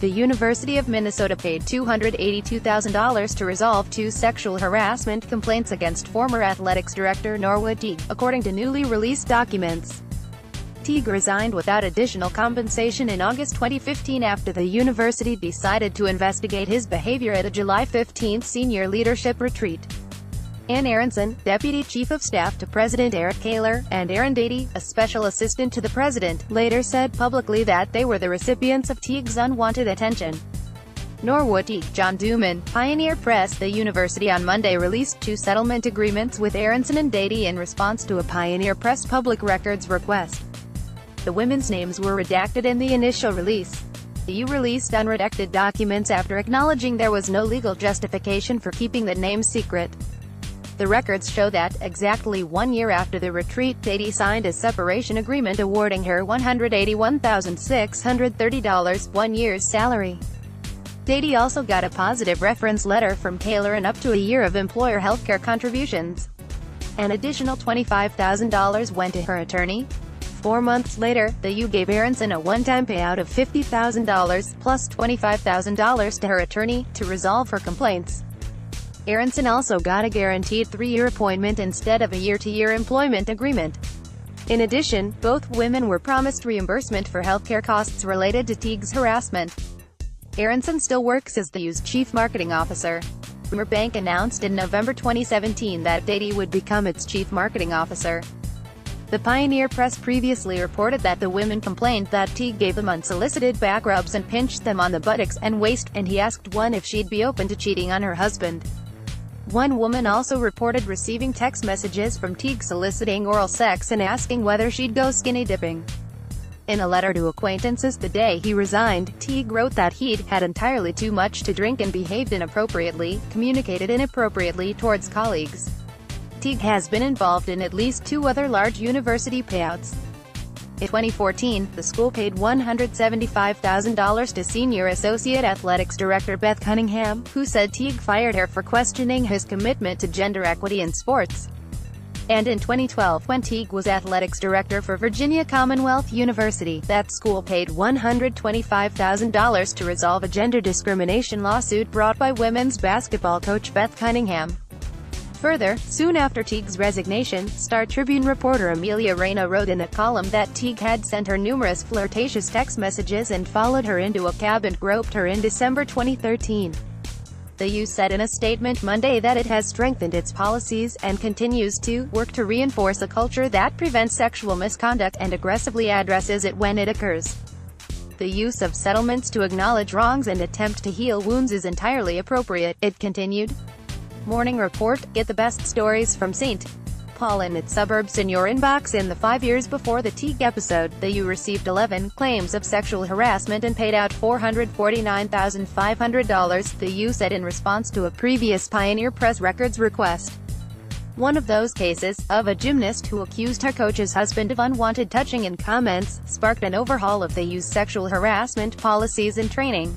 The University of Minnesota paid $282,000 to resolve 2 sexual harassment complaints against former athletics director Norwood Teague, according to newly released documents. Teague resigned without additional compensation in August 2015 after the university decided to investigate his behavior at a July 15 senior leadership retreat. Aronson, Deputy Chief of Staff to President Eric Kaler, and Erin Dady, a special assistant to the president, later said publicly that they were the recipients of Teague's unwanted attention. Norwood Teague, John Duman, Pioneer Press. The university on Monday released 2 settlement agreements with Aronson and Dady in response to a Pioneer Press public records request. The women's names were redacted in the initial release. The U released unredacted documents after acknowledging there was no legal justification for keeping the names secret. The records show that, exactly 1 year after the retreat, Dady signed a separation agreement awarding her $181,630, 1 year's salary. Dady also got a positive reference letter from Kaler and up to a year of employer healthcare contributions. An additional $25,000 went to her attorney. 4 months later, the U gave Aronson a one-time payout of $50,000, plus $25,000 to her attorney, to resolve her complaints. Aronson also got a guaranteed 3-year appointment instead of a year-to-year employment agreement. In addition, both women were promised reimbursement for healthcare costs related to Teague's harassment. Aronson still works as the U's chief marketing officer. Rumor Bank announced in November 2017 that Dady would become its chief marketing officer. The Pioneer Press previously reported that the women complained that Teague gave them unsolicited back rubs and pinched them on the buttocks and waist, and he asked one if she'd be open to cheating on her husband. One woman also reported receiving text messages from Teague soliciting oral sex and asking whether she'd go skinny dipping. In a letter to acquaintances the day he resigned, Teague wrote that he'd had entirely too much to drink and behaved inappropriately, communicated inappropriately towards colleagues. Teague has been involved in at least 2 other large university payouts. In 2014, the school paid $175,000 to senior associate athletics director Beth Cunningham, who said Teague fired her for questioning his commitment to gender equity in sports. And in 2012, when Teague was athletics director for Virginia Commonwealth University, that school paid $125,000 to resolve a gender discrimination lawsuit brought by women's basketball coach Beth Cunningham. Further, soon after Teague's resignation, Star-Tribune reporter Amelia Reyna wrote in a column that Teague had sent her numerous flirtatious text messages and followed her into a cab and groped her in December 2013. The U said in a statement Monday that it has strengthened its policies, and continues to work to reinforce a culture that prevents sexual misconduct and aggressively addresses it when it occurs. The use of settlements to acknowledge wrongs and attempt to heal wounds is entirely appropriate, it continued. Morning Report. Get the best stories from St. Paul and its suburbs in your inbox. In the 5 years before the Teague episode, the U received 11 claims of sexual harassment and paid out $449,500, the U said in response to a previous Pioneer Press records request. One of those cases, of a gymnast who accused her coach's husband of unwanted touching and comments, sparked an overhaul of the U's sexual harassment policies and training.